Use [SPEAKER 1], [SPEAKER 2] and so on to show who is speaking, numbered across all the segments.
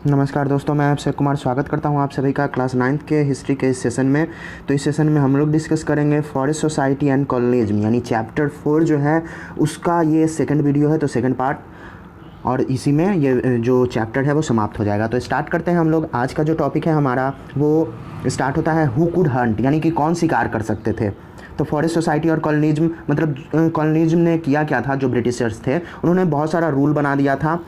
[SPEAKER 1] नमस्कार दोस्तों, मैं आपसे कुमार स्वागत करता हूं आप सभी का क्लास 9th के हिस्ट्री के इस सेशन में। तो इस सेशन में हम लोग डिस्कस करेंगे फॉरेस्ट सोसाइटी एंड कॉलोनिज्म यानी चैप्टर 4 जो है उसका ये सेकंड वीडियो है, तो सेकंड पार्ट, और इसी में ये जो चैप्टर है वो समाप्त हो जाएगा। तो स्टार्ट करते हैं हम लोग। आज का जो टॉपिक है हमारा वो स्टार्ट होता है हु कुड हंट, यानी कि कौन शिकार कर सकते थे। तो फॉरेस्ट सोसाइटी और कॉलोनिज्म, मतलब कॉलोनिज्म ने किया क्या था, जो ब्रिटिशर्स थे उन्होंने बहुत सारा रूल बना दिया था।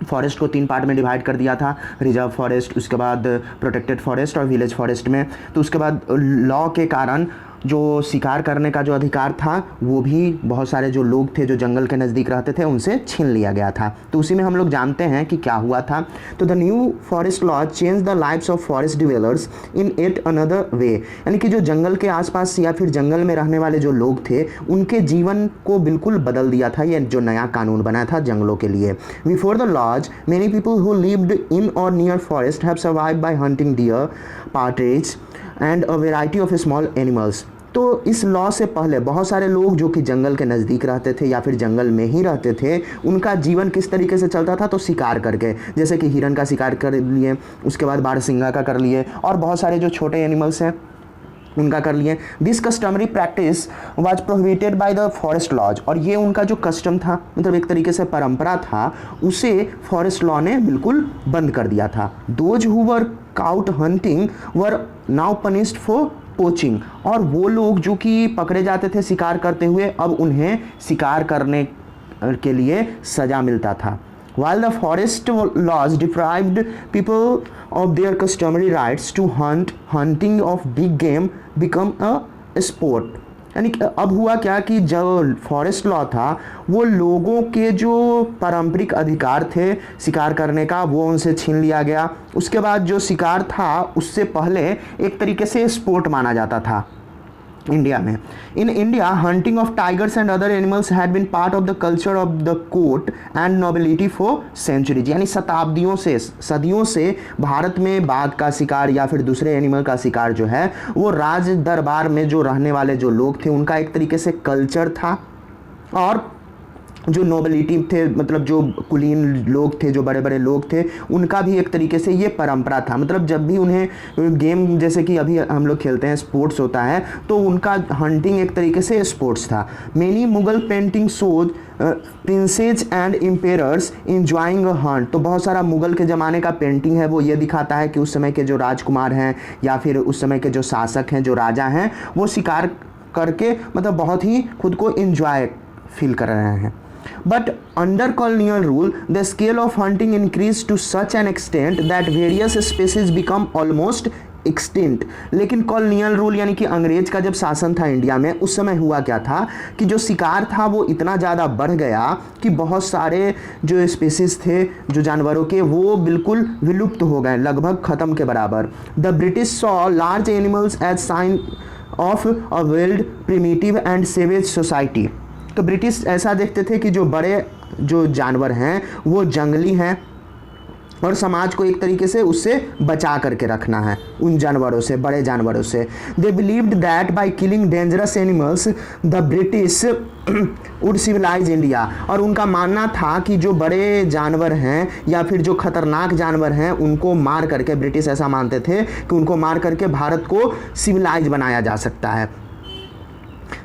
[SPEAKER 1] फॉरेस्ट को 3 पार्ट में डिवाइड कर दिया था, रिजर्व फॉरेस्ट, उसके बाद प्रोटेक्टेड फॉरेस्ट और विलेज फॉरेस्ट में। तो उसके बाद लॉ के कारण जो शिकार करने का जो अधिकार था वो भी बहुत सारे जो लोग थे जो जंगल के नज़दीक रहते थे उनसे छीन लिया गया था। तो उसी में हम लोग जानते हैं कि क्या हुआ था। तो the new forest law change the lives of forest developers in at another way, यानी कि जो जंगल के आसपास या फिर जंगल में रहने वाले जो लोग थे उनके जीवन को बिल्कुल बदल दिया था ये जो नया कानून बना था जंगलों के लिए। Before the laws many people who lived in और near forest have survived by hunting deer, partridge and a variety of small animals. तो इस लॉ से पहले बहुत सारे लोग जो कि जंगल के नज़दीक रहते थे या फिर जंगल में ही रहते थे उनका जीवन किस तरीके से चलता था, तो शिकार करके, जैसे कि हिरन का शिकार कर लिए, उसके बाद बारहसिंगा का कर लिए, और बहुत सारे जो छोटे एनिमल्स हैं उनका कर लिए। This customary practice was prohibited by the forest laws, और ये उनका जो कस्टम था, मतलब एक तरीके से परंपरा था, उसे फॉरेस्ट लॉ ने बिल्कुल बंद कर दिया था। Those who were cout hunting were now punished for poaching, और वो लोग जो कि पकड़े जाते थे शिकार करते हुए अब उन्हें शिकार करने के लिए सज़ा मिलता था। While the forest laws deprived people of their customary rights to hunt, hunting of big game become a sport। यानी कि अब हुआ क्या कि जो फॉरेस्ट लॉ था वो लोगों के जो पारंपरिक अधिकार थे शिकार करने का वो उनसे छीन लिया गया। उसके बाद जो शिकार था उससे पहले एक तरीके से स्पोर्ट माना जाता था इंडिया में। In India hunting of tigers and other animals had been part of the culture of the court and nobility for centuries, यानी शताब्दियों से, सदियों से भारत में बाघ का शिकार या फिर दूसरे एनिमल का शिकार जो है वो राज दरबार में जो रहने वाले जो लोग थे उनका एक तरीके से कल्चर था। और जो नोबिलिटी थे, मतलब जो कुलीन लोग थे, जो बड़े बड़े लोग थे, उनका भी एक तरीके से ये परंपरा था। मतलब जब भी उन्हें गेम, जैसे कि अभी हम लोग खेलते हैं स्पोर्ट्स होता है, तो उनका हंटिंग एक तरीके से स्पोर्ट्स था। Many Mughal painting shows princes and emperors enjoying a hunt, तो बहुत सारा मुगल के ज़माने का पेंटिंग है वो ये दिखाता है कि उस समय के जो राजकुमार हैं या फिर उस समय के जो शासक हैं, जो राजा हैं, वो शिकार करके मतलब बहुत ही खुद को इंजॉय फील कर रहे हैं। But under colonial rule, the scale of hunting increased to such an extent that various species become almost extinct। लेकिन कॉलोनियल रूल यानी कि अंग्रेज का जब शासन था इंडिया में उस समय हुआ क्या था कि जो शिकार था वो इतना ज़्यादा बढ़ गया कि बहुत सारे जो स्पीसीज थे जो जानवरों के वो बिल्कुल विलुप्त हो गए, लगभग ख़त्म के बराबर। The British saw large animals as sign of a wild, primitive and savage society. तो ब्रिटिश ऐसा देखते थे कि जो बड़े जो जानवर हैं वो जंगली हैं और समाज को एक तरीके से उससे बचा करके रखना है उन जानवरों से, बड़े जानवरों से। They believed that by killing dangerous animals the British would civilize India, और उनका मानना था कि जो बड़े जानवर हैं या फिर जो खतरनाक जानवर हैं उनको मार करके, ब्रिटिश ऐसा मानते थे कि उनको मार करके भारत को सिविलाइज बनाया जा सकता है।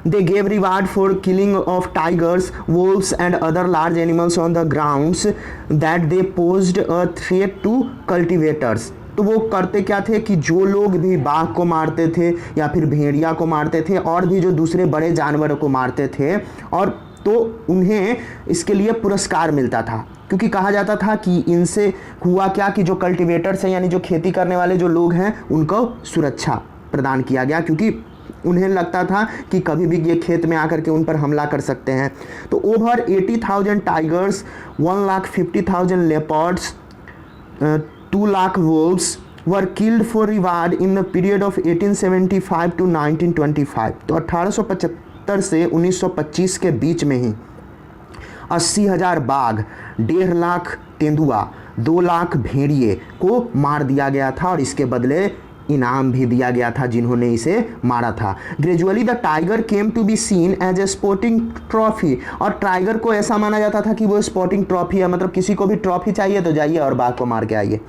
[SPEAKER 1] They gave reward for killing of tigers, wolves and other large animals on the grounds that they posed a threat to cultivators। तो वो करते क्या थे कि जो लोग भी बाघ को मारते थे या फिर भेड़िया को मारते थे और भी जो दूसरे बड़े जानवरों को मारते थे, और तो उन्हें इसके लिए पुरस्कार मिलता था, क्योंकि कहा जाता था कि इनसे हुआ क्या कि जो कल्टिवेटर्स हैं यानी जो खेती करने वाले जो लोग हैं उनको सुरक्षा प्रदान किया गया, क्योंकि उन्हें लगता था कि कभी भी ये खेत में आकर के उन पर हमला कर सकते हैं। तो over 80,000 tigers, 1,50,000 leopards, 2 lakh wolves were killed for reward in the period of 1875 to 1925। तो 1875 से 1925 के बीच में ही 80,000 बाघ, 1.5 लाख तेंदुआ, 2 लाख भेड़िए को मार दिया गया था, और इसके बदले इनाम भी दिया गया था जिन्होंने इसे मारा था। Gradually the tiger came to be seen as a sporting trophy, और टाइगर को ऐसा माना जाता था कि वो स्पोर्टिंग ट्रॉफी है, मतलब किसी को भी ट्रॉफी चाहिए तो जाइए और बाघ को मार के आइए।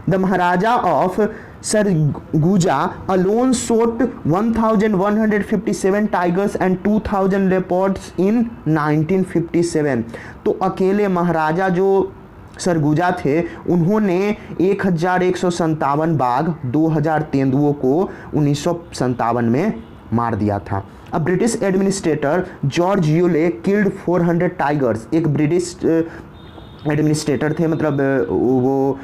[SPEAKER 1] The Maharaja of Surguja alone shot 1157 tigers and 2000 leopards in 1957। तो अकेले महाराजा जो सरगुजा थे उन्होंने 1157 बाघ, 2000 तेंदुओं को 1957 में मार दिया था। अब British administrator George Yule killed 400 tigers. एक ब्रिटिश एडमिनिस्ट्रेटर थे, मतलब वो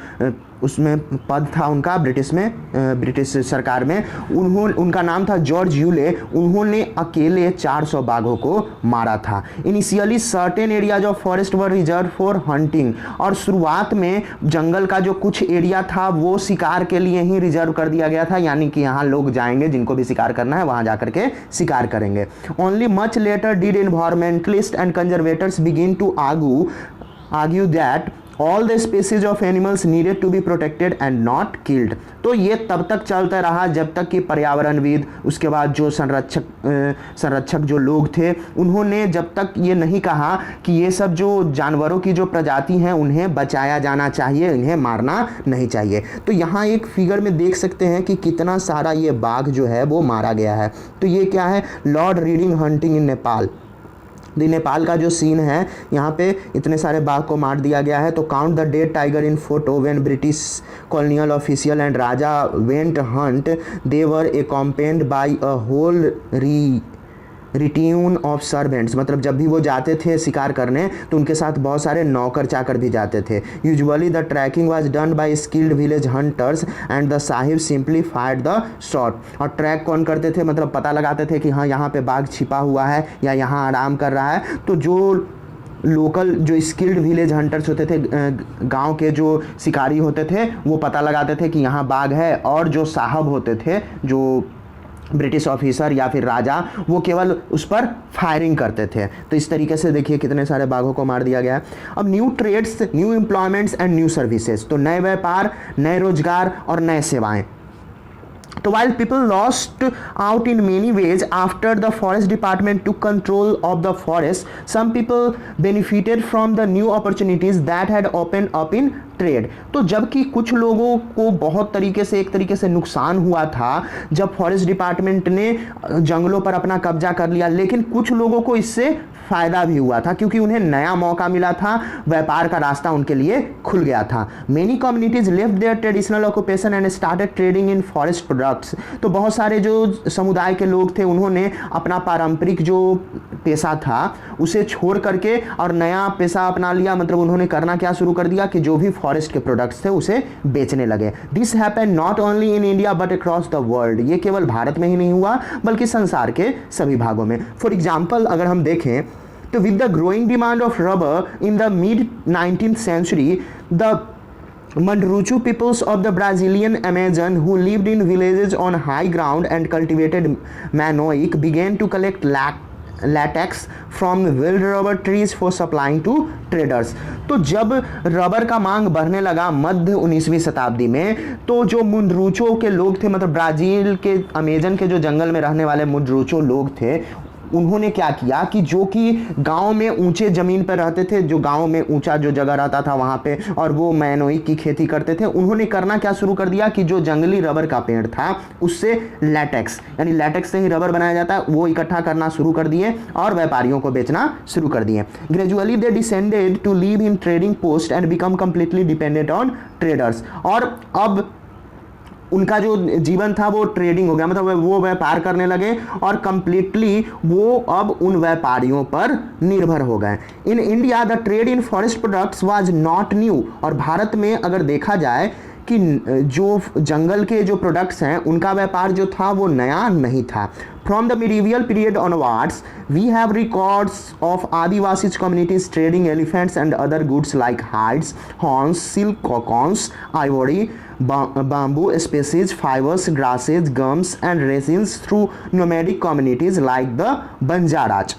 [SPEAKER 1] उसमें पद था उनका ब्रिटिश में, ब्रिटिश सरकार में, उनका नाम था जॉर्ज यूले। उन्होंने अकेले 400 बाघों को मारा था। Initially certain areas of forest were reserve for hunting, और शुरुआत में जंगल का जो कुछ एरिया था वो शिकार के लिए ही रिजर्व कर दिया गया था, यानी कि यहाँ लोग जाएंगे जिनको भी शिकार करना है वहाँ जाकर के शिकार करेंगे। Only much later did environmentalist and conservators begin to argue that all the species of animals needed to be protected and not killed। तो ये तब तक चलता रहा जब तक कि पर्यावरणविद, उसके बाद जो संरक्षक जो लोग थे, उन्होंने जब तक ये नहीं कहा कि ये सब जो जानवरों की जो प्रजाति हैं उन्हें बचाया जाना चाहिए, इन्हें मारना नहीं चाहिए। तो यहाँ एक फिगर में देख सकते हैं कि कितना सारा ये बाघ जो है वो मारा गया है। तो ये क्या है, Lord reading hunting in Nepal. Nepal का जो सीन है, यहाँ पे इतने सारे बाघ को मार दिया गया है। तो count the dead tiger in photo when British colonial official and raja went hunt, they were accompanied by a whole retinue of servants. मतलब जब भी वो जाते थे शिकार करने तो उनके साथ बहुत सारे नौकर चाकर भी जाते थे। Usually the tracking was done by skilled village hunters and the sahib simply fired the shot. और ट्रैक कौन करते थे, मतलब पता लगाते थे कि हाँ यहाँ पे बाघ छिपा हुआ है या यहाँ आराम कर रहा है। तो जो लोकल जो स्किल्ड विलेज हंटर्स होते थे, गांव के जो शिकारी होते थे, वो पता लगाते थे कि यहाँ बाघ है, और जो साहब होते थे, जो ब्रिटिश ऑफिसर या फिर राजा, वो केवल उस पर फायरिंग करते थे। तो इस तरीके से देखिए कितने सारे बाघों को मार दिया गया है। अब new trades, new employments and new services. तो नए व्यापार, नए रोजगार और नए सेवाएं। So while people lost out in many ways after the forest department took control of the forest, some people benefited from the new opportunities that had opened up in trade. तो जबकि कुछ लोगों को बहुत तरीके से, एक तरीके से नुकसान हुआ था जब फॉरेस्ट डिपार्टमेंट ने जंगलों पर अपना कब्जा कर लिया, लेकिन कुछ लोगों को इससे फायदा भी हुआ था क्योंकि उन्हें नया मौका मिला था, व्यापार का रास्ता उनके लिए खुल गया था। Many communities left there traditional occupation and started trading in forest products. तो बहुत सारे जो समुदाय के लोग थे उन्होंने अपना पारंपरिक जो पेशा था उसे छोड़ करके और नया पेशा अपना लिया। मतलब उन्होंने करना क्या शुरू कर दिया कि जो भी फॉरेस्ट के प्रोडक्ट्स थे उसे बेचने लगे। This happened not only in India but across the world. ये केवल भारत में ही नहीं हुआ बल्कि संसार के सभी भागों में। फॉर एग्जाम्पल अगर हम देखें तो with the growing demand of rubber in the mid 19th century, the Mundurucu peoples of the Brazilian Amazon who lived in villages on high ground and cultivated manioc began to collect latex from wild rubber trees for supplying to traders। तो जब rubber का मांग बढ़ने लगा मध्य 19वीं शताब्दी में, तो जो मुंडरूचो के लोग थे, मतलब ब्राजील के अमेजन के जो जंगल में रहने वाले मुंडरूचो लोग थे, उन्होंने क्या किया कि जो कि गांव में ऊंचे ज़मीन पर रहते थे, जो गांव में ऊंचा जो जगह रहता था वहाँ पे, और वो मैनोइक की खेती करते थे, उन्होंने करना क्या शुरू कर दिया कि जो जंगली रबर का पेड़ था उससे लैटेक्स, यानी लैटेक्स से ही रबर बनाया जाता है, वो इकट्ठा करना शुरू कर दिए और व्यापारियों को बेचना शुरू कर दिए। Gradually they descended to live in trading post and become completely dependent on traders. और अब उनका जो जीवन था वो ट्रेडिंग हो गया, मतलब वो व्यापार करने लगे और कंप्लीटली वो अब उन व्यापारियों पर निर्भर हो गए। इन India the trade in forest products was not new. और भारत में अगर देखा जाए कि जो जंगल के जो प्रोडक्ट्स हैं उनका व्यापार जो था वो नया नहीं था। From the medieval period onwards, we have records of Adivasi communities trading elephants and other goods like hides, horns, silk, cocoons, ivory, bamboo species, fibers, grasses, gums, and resins through nomadic communities like the Banjaras।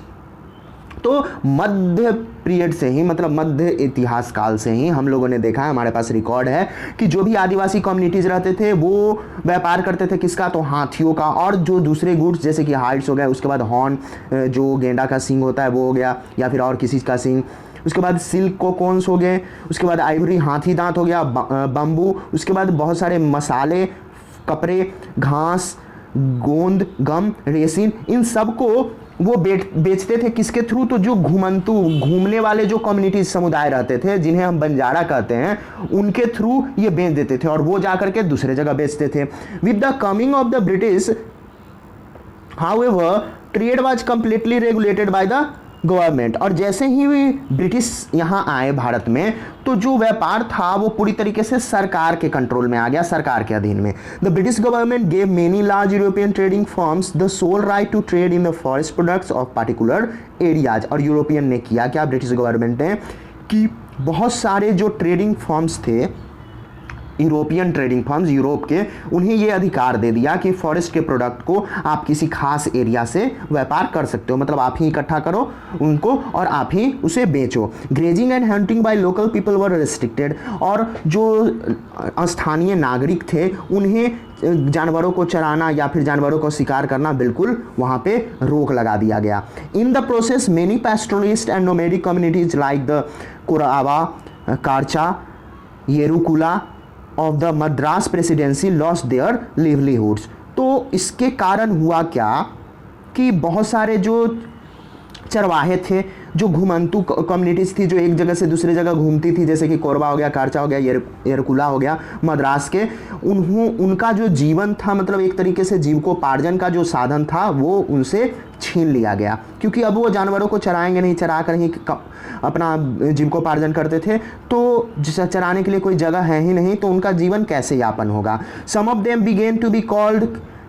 [SPEAKER 1] तो मध्य period से ही, मतलब मध्य इतिहास काल से ही हम लोगों ने देखा है, हमारे पास रिकॉर्ड है कि जो भी आदिवासी कम्युनिटीज़ रहते थे वो व्यापार करते थे किसका, तो हाथियों का, और जो दूसरे गुड्स जैसे कि हाइड्स हो गया, उसके बाद हॉर्न जो गेंडा का सींग होता है वो हो गया, या फिर और किसी का सींग, उसके बाद सिल्क कोकोन्स हो गए, उसके बाद आइवरी हाथी दांत हो गया, बम्बू, उसके बाद बहुत सारे मसाले, कपड़े, घास, गोंद, गम, रेसिन, इन सब को वो बेचते थे किसके थ्रू, तो जो घुमंतु घूमने वाले जो कम्युनिटी समुदाय रहते थे जिन्हें हम बंजारा कहते हैं, उनके थ्रू ये बेच देते थे और वो जाकर के दूसरे जगह बेचते थे। With the coming of the British however trade was completely regulated by the government, और जैसे ही ब्रिटिश यहाँ आए भारत में तो जो व्यापार था वो पूरी तरीके से सरकार के कंट्रोल में आ गया, सरकार के अधीन में। The British government gave many large European trading firms the sole right to trade in the forest products of particular areas. और यूरोपियन ने किया क्या, ब्रिटिश गवर्नमेंट ने, कि बहुत सारे जो ट्रेडिंग फर्म्स थे, यूरोपियन ट्रेडिंग फर्म्स यूरोप के, उन्हें ये अधिकार दे दिया कि फॉरेस्ट के प्रोडक्ट को आप किसी खास एरिया से व्यापार कर सकते हो, मतलब आप ही इकट्ठा करो उनको और आप ही उसे बेचो। Grazing and hunting by local people were restricted, और जो स्थानीय नागरिक थे उन्हें जानवरों को चराना या फिर जानवरों को शिकार करना बिल्कुल वहाँ पे रोक लगा दिया गया। In the process many pastoralist and nomadic communities like the Korava, Karacha, Yerukula of the Madras Presidency lost their livelihoods. तो इसके कारण हुआ क्या कि बहुत सारे जो चरवाहे थे, जो घुमंतु कम्युनिटीज़ थी, जो एक जगह से दूसरे जगह घूमती थी, जैसे कि कोरबा हो गया, कारचा हो गया, येरकुला हो गया, मद्रास के, उनका जो जीवन था, मतलब एक तरीके से जीविकोपार्जन का जो साधन था वो उनसे छीन लिया गया, क्योंकि अब वो जानवरों को चराएंगे नहीं, चरा कर ही अपना जीविकोपार्जन करते थे, तो चराने के लिए कोई जगह है ही नहीं, तो उनका जीवन कैसे यापन होगा। Some of them began to be called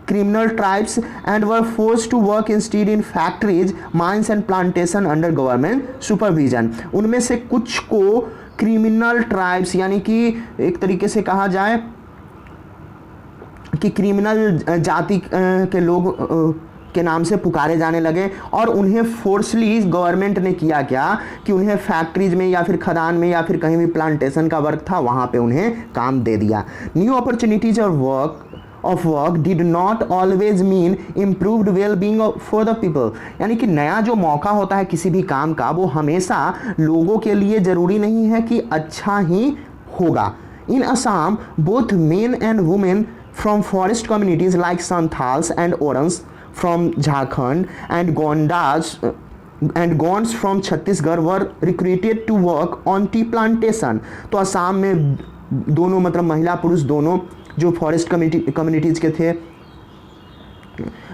[SPEAKER 1] criminal tribes and were forced to work instead in factories, mines and plantation under government supervision। उनमें से कुछ को क्रिमिनल ट्राइब्स, यानी कि एक तरीके से कहा जाए कि क्रिमिनल जाति के लोग के नाम से पुकारे जाने लगे, और उन्हें फोर्सली गवर्नमेंट ने किया क्या कि उन्हें फैक्ट्रीज में या फिर खदान में या फिर कहीं भी प्लांटेशन का वर्क था वहाँ पे उन्हें काम दे दिया। New opportunities of work did not always mean improved well-being for the people। यानी कि नया जो मौका होता है किसी भी काम का, वो हमेशा लोगों के लिए ज़रूरी नहीं है कि अच्छा ही होगा। In Assam, both men and women from forest communities like Santals and Orans from Jharkhand and Gonds from Chhattisgarh were recruited to work on tea plantation। तो असम में दोनों, मतलब महिला पुरुष दोनों, जो फॉरेस्ट कम्युनिटीज़ के थे,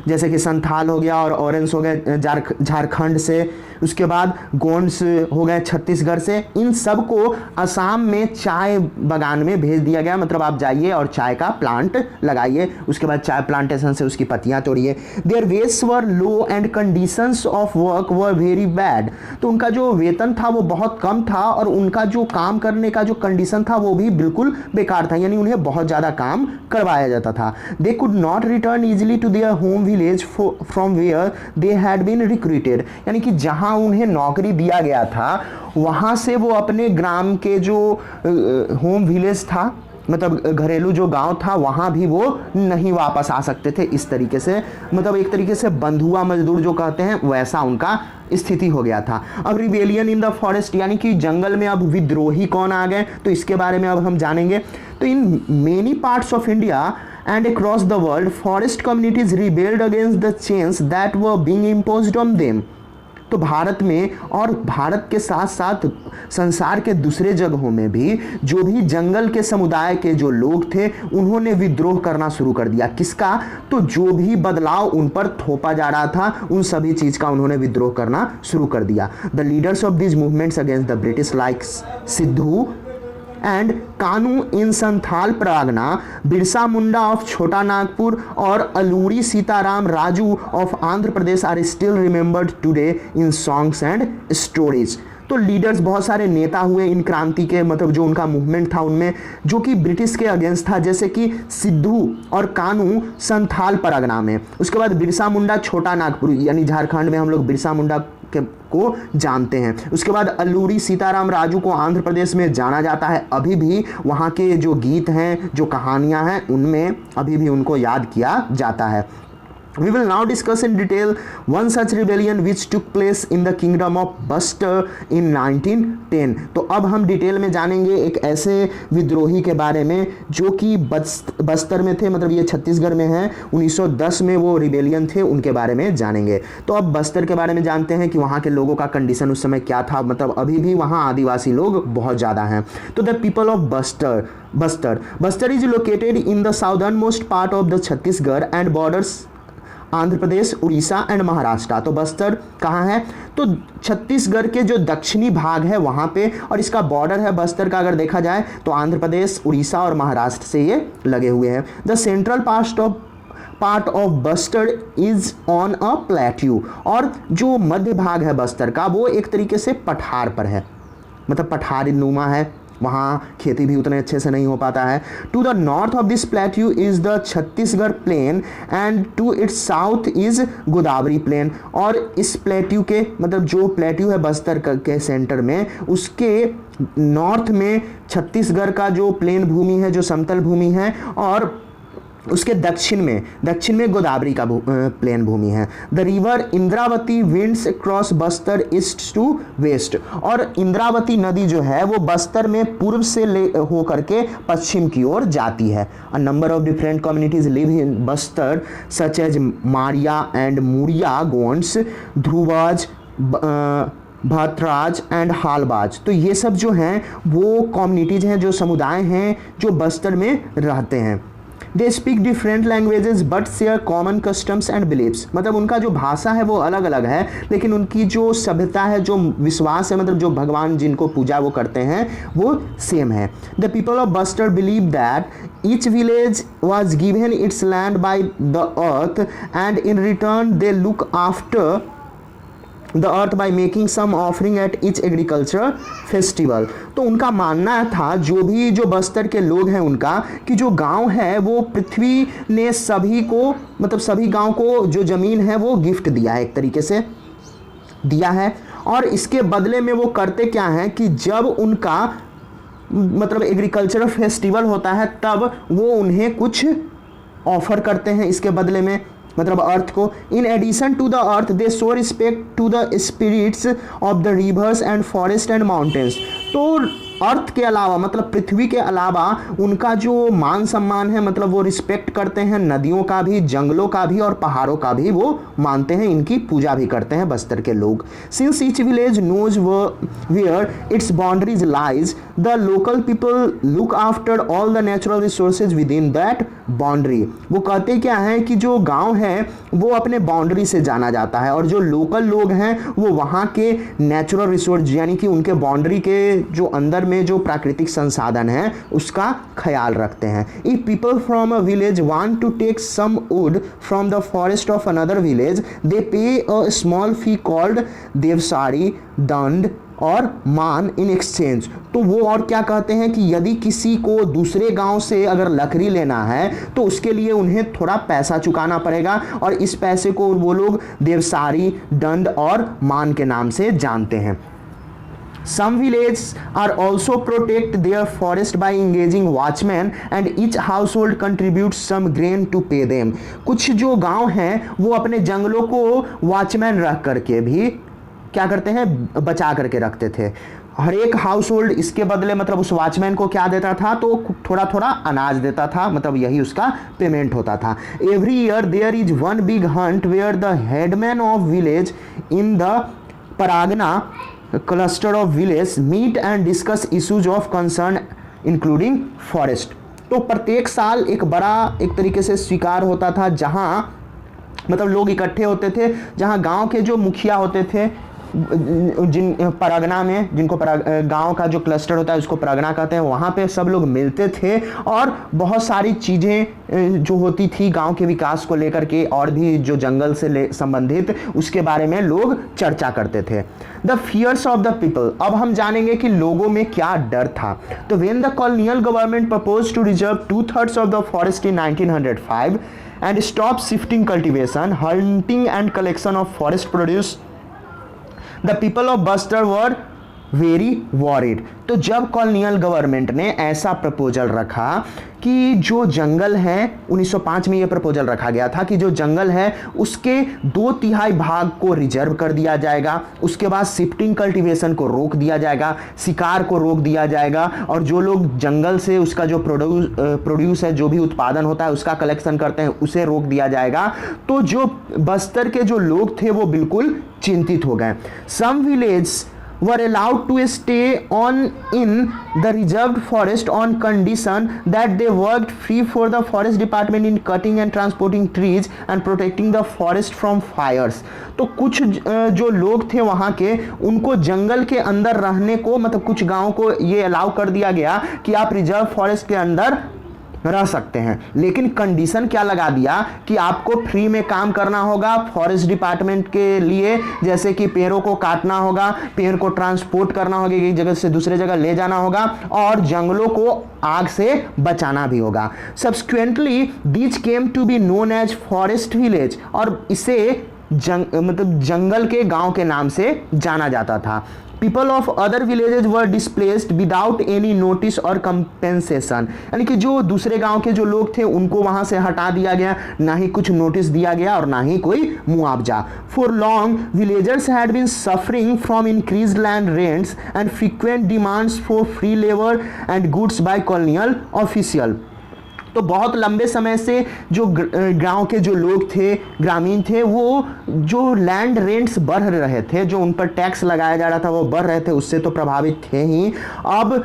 [SPEAKER 1] जैसे कि संथाल हो गया और ऑरेंज हो गए झारखंड से, उसके बाद गोंड्स हो गए छत्तीसगढ़ से, इन सब को असम में चाय बागान में भेज दिया गया, मतलब आप जाइए और चाय का प्लांट लगाइए, उसके बाद चाय प्लांटेशन से उसकी पत्तियां तोड़िए। Their wages were low and conditions of work were very bad. तो उनका जो वेतन था वो बहुत कम था और उनका जो काम करने का जो कंडीशन था वो भी बिल्कुल बेकार था, यानी उन्हें बहुत ज़्यादा काम करवाया जाता था। They could not return easily to their home village from where they had been recruited. यानी कि जहाँ उन्हें नौकरी दिया गया था वहाँ से वो अपने ग्राम के जो होम विलेज था, मतलब घरेलू जो गांव था, वहाँ भी वो नहीं वापस आ सकते थे। इस तरीके से, मतलब एक तरीके से बंधुआ मजदूर जो कहते हैं वैसा उनका स्थिति हो गया था। अब रिबेलियन इन द फॉरेस्ट, यानी कि जंगल में अब विद्रोही कौन आ गए, तो इसके बारे में अब हम जानेंगे। तो in many parts of India and across the world forest communities rebelled against the chains that were being imposed on them। तो भारत में और भारत के साथ साथ संसार के दूसरे जगहों में भी जो भी जंगल के समुदाय के जो लोग थे उन्होंने विद्रोह करना शुरू कर दिया। किसका, तो जो भी बदलाव उन पर थोपा जा रहा था उन सभी चीज का उन्होंने विद्रोह करना शुरू कर दिया। The leaders of this movements against the British like Sidhu and Kanu in Santhal Pargana, Birsa Munda of Chota Nagpur और Alluri Sitaram Raju of Andhra Pradesh are still remembered today in songs and stories. तो लीडर्स, बहुत सारे नेता हुए इन क्रांति के, मतलब जो उनका मूवमेंट था उनमें, जो कि ब्रिटिश के अगेंस्ट था, जैसे कि सिद्धू और कानू संथाल परगना में, उसके बाद बिरसा मुंडा छोटा नागपुर, यानी झारखंड में हम लोग बिरसा मुंडा को जानते हैं। उसके बाद अल्लूरी सीताराम राजू को आंध्र प्रदेश में जाना जाता है, अभी भी वहाँ के जो गीत हैं, जो कहानियाँ हैं, उनमें अभी भी उनको याद किया जाता है। We will now discuss in detail one such rebellion which took place in the kingdom of Buster in 1910। तो अब हम डिटेल में जानेंगे एक ऐसे विद्रोही के बारे में जो कि बस्तर में थे, मतलब ये छत्तीसगढ़ में है। 1910 में वो रिबेलियन थे, उनके बारे में जानेंगे। तो अब बस्तर के बारे में जानते हैं कि वहाँ के लोगों का कंडीशन उस समय क्या था, मतलब अभी भी वहाँ आदिवासी लोग बहुत ज़्यादा हैं। तो the people of Bastar is located in the southern most part of the Chhattisgarh and borders Andhra Pradesh, Orissa and Maharashtra. तो बस्तर कहाँ है? तो छत्तीसगढ़ के जो दक्षिणी भाग है वहाँ पे, और इसका बॉर्डर है बस्तर का अगर देखा जाए तो आंध्र प्रदेश, उड़ीसा और महाराष्ट्र से ये लगे हुए हैं। The central part of Bastar is on a plateau. और जो मध्य भाग है बस्तर का वो एक तरीके से पठार पर है, मतलब पठारी नुमा है, वहाँ खेती भी उतने अच्छे से नहीं हो पाता है। To the north of this plateau is the Chhattisgarh plain and to its south is Godavari plain. और इस प्लेट्यू के, मतलब जो प्लेट्यू है बस्तर के सेंटर में, उसके नॉर्थ में छत्तीसगढ़ का जो प्लेन भूमि है, जो समतल भूमि है, और उसके दक्षिण में गोदावरी का प्लेन भूमि है। The river Indravati winds cross Bastar east to west. और इंद्रावती नदी जो है वो बस्तर में पूर्व से होकर के पश्चिम की ओर जाती है। A number of different communities live in Bastar such as Maria and Muria Gonds, Dhurwas, Bhatras and Halbas. तो ये सब जो हैं वो कम्युनिटीज हैं, जो समुदाय हैं जो बस्तर में रहते हैं। They speak different languages but share common customs and believes. मतलब उनका जो भाषा है वो अलग अलग है, लेकिन उनकी जो सभ्यता है, जो विश्वास है, मतलब जो भगवान जिनको पूजा वो करते हैं, वो सेम है। The people of Bastar believe that each village was given its land by the earth and in return they look after the earth by making some offering at each agriculture festival. तो उनका मानना था, जो बस्तर के लोग हैं उनका, कि जो गांव है वो पृथ्वी ने सभी को, मतलब सभी गांव को जो ज़मीन है वो गिफ्ट दिया है, एक तरीके से दिया है। और इसके बदले में वो करते क्या हैं कि जब उनका मतलब एग्रीकल्चरल फेस्टिवल होता है तब वो उन्हें कुछ ऑफर करते हैं इसके बदले में, मतलब अर्थ को। In addition to the earth they show respect to the spirits of the rivers and forest and mountains. तो अर्थ के अलावा, मतलब पृथ्वी के अलावा, उनका जो मान सम्मान है, मतलब वो रिस्पेक्ट करते हैं नदियों का भी, जंगलों का भी और पहाड़ों का भी वो मानते हैं, इनकी पूजा भी करते हैं बस्तर के लोग। Since each village knows where its boundaries lies the local people look after all the natural resources within that boundary. वो कहते क्या है कि जो गांव है वो अपने बाउंड्री से जाना जाता है, और जो लोकल लोग हैं वो वहाँ के नेचुरल रिसोर्स, यानी कि उनके बाउंड्री के जो अंदर में जो प्राकृतिक संसाधन है उसका ख्याल रखते हैं। If people from a village want to take some wood from the forest of another village they pay a small fee called Devsari, दंड और मान इन एक्सचेंज। तो वो और क्या कहते हैं कि यदि किसी को दूसरे गांव से अगर लकड़ी लेना है तो उसके लिए उन्हें थोड़ा पैसा चुकाना पड़ेगा, और इस पैसे को वो लोग देवसारी, दंड और मान के नाम से जानते हैं। Some villages are also protect their forest by engaging watchmen and each household contributes some grain to pay them। कुछ जो गांव हैं वो अपने जंगलों को वॉचमैन रख करके भी क्या करते हैं, बचा करके रखते थे। हर एक हाउस होल्ड इसके बदले, मतलब उस वॉचमैन को क्या देता था, तो थोड़ा थोड़ा अनाज देता था, मतलब यही उसका पेमेंट होता था। Every year there is one big hunt where the headman of village in the pargana cluster of village meet and discuss issues of concern including forest. तो प्रत्येक साल एक बड़ा, एक तरीके से शिकार होता था, जहाँ मतलब लोग इकट्ठे होते थे, जहाँ गांव के जो मुखिया होते थे, जिन परगना में, जिनको गांव का जो क्लस्टर होता है उसको परगना कहते हैं, वहाँ पे सब लोग मिलते थे और बहुत सारी चीज़ें जो होती थी गांव के विकास को लेकर के, और भी जो जंगल से संबंधित, उसके बारे में लोग चर्चा करते थे। The fears of the people. अब हम जानेंगे कि लोगों में क्या डर था। तो when the colonial government propose to reserve 2/3 of the forest in 1905 and stop shifting cultivation, hunting and collection of forest produce, the people of Bastar were very worried. तो जब कॉलोनियल गवर्नमेंट ने ऐसा प्रपोजल रखा कि जो जंगल है, 1905 में ये प्रपोजल रखा गया था कि जो जंगल है उसके 2/3 भाग को रिजर्व कर दिया जाएगा, उसके बाद शिफ्टिंग कल्टीवेशन को रोक दिया जाएगा, शिकार को रोक दिया जाएगा, और जो लोग जंगल से उसका जो प्रोड्यूस है, जो भी उत्पादन होता है उसका कलेक्शन करते हैं, उसे रोक दिया जाएगा। तो जो बस्तर के जो लोग थे वो बिल्कुल चिंतित हो गए। सम village were allowed to stay on in the reserved forest on condition that they worked free for the forest department in cutting and transporting trees and protecting the forest from fires। तो कुछ जो लोग थे वहाँ के, उनको जंगल के अंदर रहने को, मतलब कुछ गाँव को ये अलाउ कर दिया गया कि आप रिजर्व फॉरेस्ट के अंदर रह सकते हैं, लेकिन कंडीशन क्या लगा दिया कि आपको फ्री में काम करना होगा फॉरेस्ट डिपार्टमेंट के लिए, जैसे कि पेड़ों को काटना होगा, पेड़ को ट्रांसपोर्ट करना होगा, एक जगह से दूसरे जगह ले जाना होगा, और जंगलों को आग से बचाना भी होगा। Subsequently these came to be known as forest village, और इसे मतलब जंगल के गांव के नाम से जाना जाता था। People of other villages were displaced without any notice or compensation, यानी कि जो दूसरे गांव के जो लोग थे उनको वहां से हटा दिया गया, ना ही कुछ नोटिस दिया गया और ना ही कोई मुआवजा। For long, villagers had been suffering from increased land rents and frequent demands for free labor and goods by colonial official। तो बहुत लंबे समय से जो गांव के जो लोग थे, ग्रामीण थे, वो जो लैंड रेंट्स बढ़ रहे थे, जो उन पर टैक्स लगाया जा रहा था वो बढ़ रहे थे, उससे तो प्रभावित थे ही। अब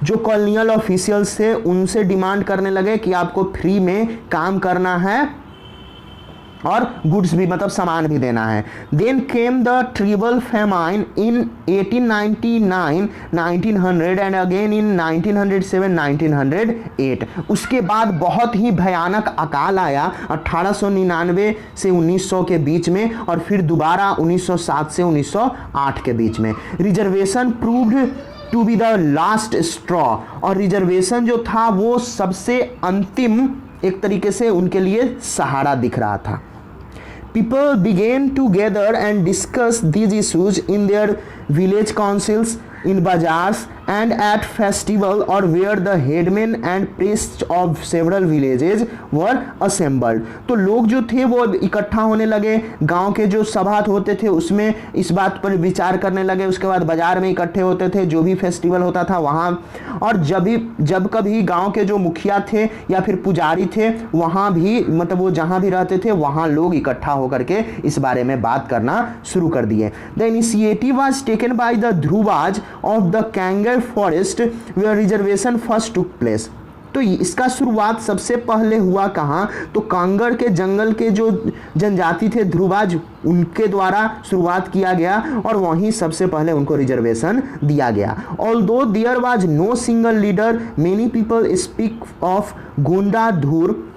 [SPEAKER 1] जो कॉलोनियल ऑफिशियल्स थे उनसे डिमांड करने लगे कि आपको फ्री में काम करना है और गुड्स भी, मतलब सामान भी देना है। Then came the tribal famine in 1899, 1900 and again in 1907, 1908। उसके बाद बहुत ही भयानक अकाल आया 1899 से 1900 के बीच में, और फिर दोबारा 1907 से 1908 के बीच में। Reservation proved to be the last straw, और रिजर्वेशन जो था वो सबसे अंतिम एक तरीके से उनके लिए सहारा दिख रहा था। People began to gather and discuss these issues in their village councils, in bazaars and at festival, or where the headmen and priests of several villages were assembled। तो लोग जो थे वो इकट्ठा होने लगे, गांव के जो सभा होते थे उसमें इस बात पर विचार करने लगे, उसके बाद बाजार में इकट्ठे होते थे, जो भी फेस्टिवल होता था वहाँ, और जब कभी गांव के जो मुखिया थे या फिर पुजारी थे वहाँ भी, मतलब वो जहाँ भी रहते थे वहाँ लोग इकट्ठा होकर के इस बारे में बात करना शुरू कर दिए। The initiative was taken by the Dhurwas of the Kanger forest where reservation first took place. तो इसका शुरुआत सबसे पहले हुआ कहाँ, तो कांगड़ के जंगल के जो जनजाति थे ध्रुवाज, उनके द्वारा शुरुआत किया गया, और वहीं सबसे पहले उनको रिजर्वेशन दिया गया। Although there was no single leader, many people speak of Gunda Dhur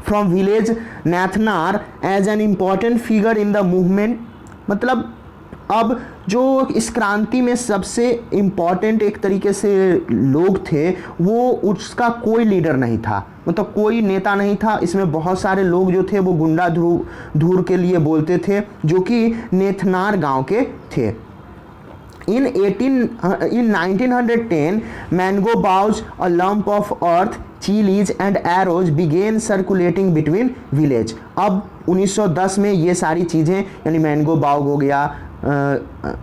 [SPEAKER 1] from village Nethanar as an important figure in the movement. मतलब अब जो इस क्रांति में सबसे इम्पॉर्टेंट एक तरीके से लोग थे, वो उसका कोई लीडर नहीं था, मतलब कोई नेता नहीं था। इसमें बहुत सारे लोग जो थे वो गुंडा धूर के लिए बोलते थे, जो कि नेथनार गांव के थे। In 1910, mango boughs, a lump of earth, chilies and arrows began circulating between village। अब 1910 में ये सारी चीज़ें, यानी मैंगो बाउग हो गया,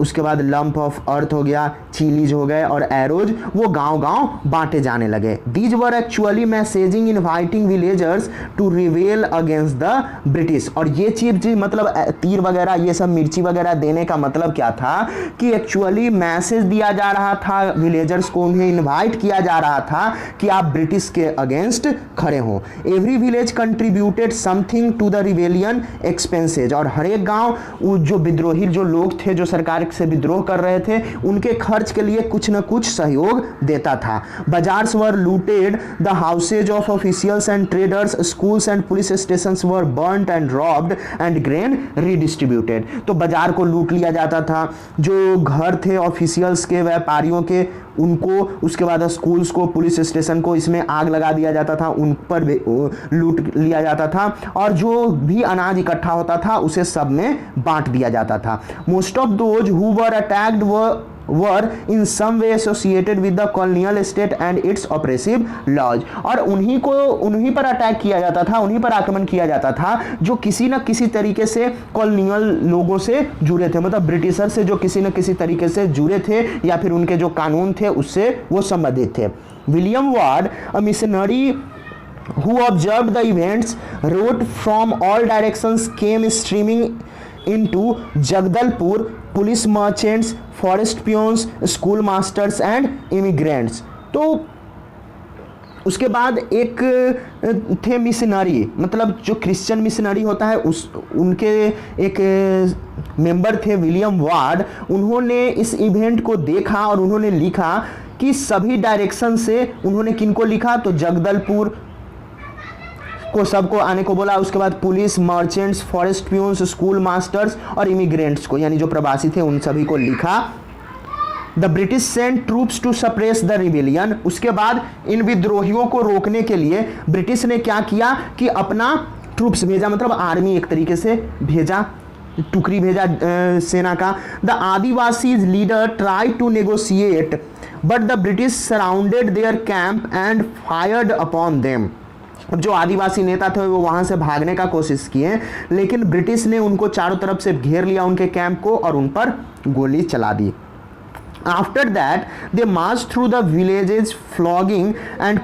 [SPEAKER 1] उसके बाद लंप ऑफ अर्थ हो गया, चिलीज हो गए और एरोज, वो गांव-गांव बांटे जाने लगे। These were actually messaging inviting villagers to रिवेल अगेंस्ट द ब्रिटिश। और ये चीज मतलब तीर वगैरह, ये सब मिर्ची वगैरह देने का मतलब क्या था कि एक्चुअली मैसेज दिया जा रहा था विलेजर्स को, उन्हें इन्वाइट किया जा रहा था कि आप ब्रिटिश के अगेंस्ट खड़े हों। Every village contributed something to the rebellion expenses. और हर एक गाँव जो विद्रोही जो लोग थे, जो सरकार से विद्रोह कर रहे थे, उनके खर्च के लिए कुछ न कुछ सहयोग देता था। Bazaars were looted, the houses of officials and traders, schools and police stations were burned and robbed and grain redistributed. तो बाजार को लूट लिया जाता था, जो घर थे ऑफिशियल्स के, व्यापारियों के, उनको, उसके बाद स्कूल्स को, पुलिस स्टेशन को इसमें आग लगा दिया जाता था, उन पर लूट लिया जाता था और जो भी अनाज इकट्ठा होता था उसे सब में बांट दिया जाता था। Most of those who were attacked were in some way associated with the colonial state and its oppressive laws। और उन्हीं पर अटैक किया जाता था, उन्हीं पर आक्रमण किया जाता था जो किसी न किसी तरीके से कॉलोनियल लोगों से जुड़े थे, मतलब ब्रिटिशर से जो किसी न किसी तरीके से जुड़े थे या फिर उनके जो कानून थे उससे वो संबंधित थे। William ward, a missionary who observed the events, wrote from all directions came streaming into Jagdalpur, police merchants, forest peons, school masters and immigrants. तो उसके बाद एक थे मिशनरी, मतलब जो क्रिश्चियन मिशनरी होता है उनके एक मेंबर थे विलियम वार्ड। उन्होंने इस इवेंट को देखा और उन्होंने लिखा कि सभी डायरेक्शन से, उन्होंने किनको लिखा तो जगदलपुर को सबको आने को बोला, उसके बाद police, merchants, forest peons, school masters और इमिग्रेंट्स को, यानी जो प्रवासी थे उन सभी को लिखा। The British sent troops to suppress the rebellion. उसके बाद इन विद्रोहियों को रोकने के लिए ब्रिटिश ने क्या किया कि अपना ट्रूप्स भेजा, मतलब आर्मी एक तरीके से भेजा, टुकड़ी भेजा सेना का। The adivasi leader try to negotiate but the British surrounded their camp and fired upon them. जो आदिवासी नेता थे वो वहां से भागने का कोशिश किए, लेकिन ब्रिटिश ने उनको चारों तरफ से घेर लिया, उनके कैंप को, और उन पर गोली चला दी। After that they march through the villages flogging and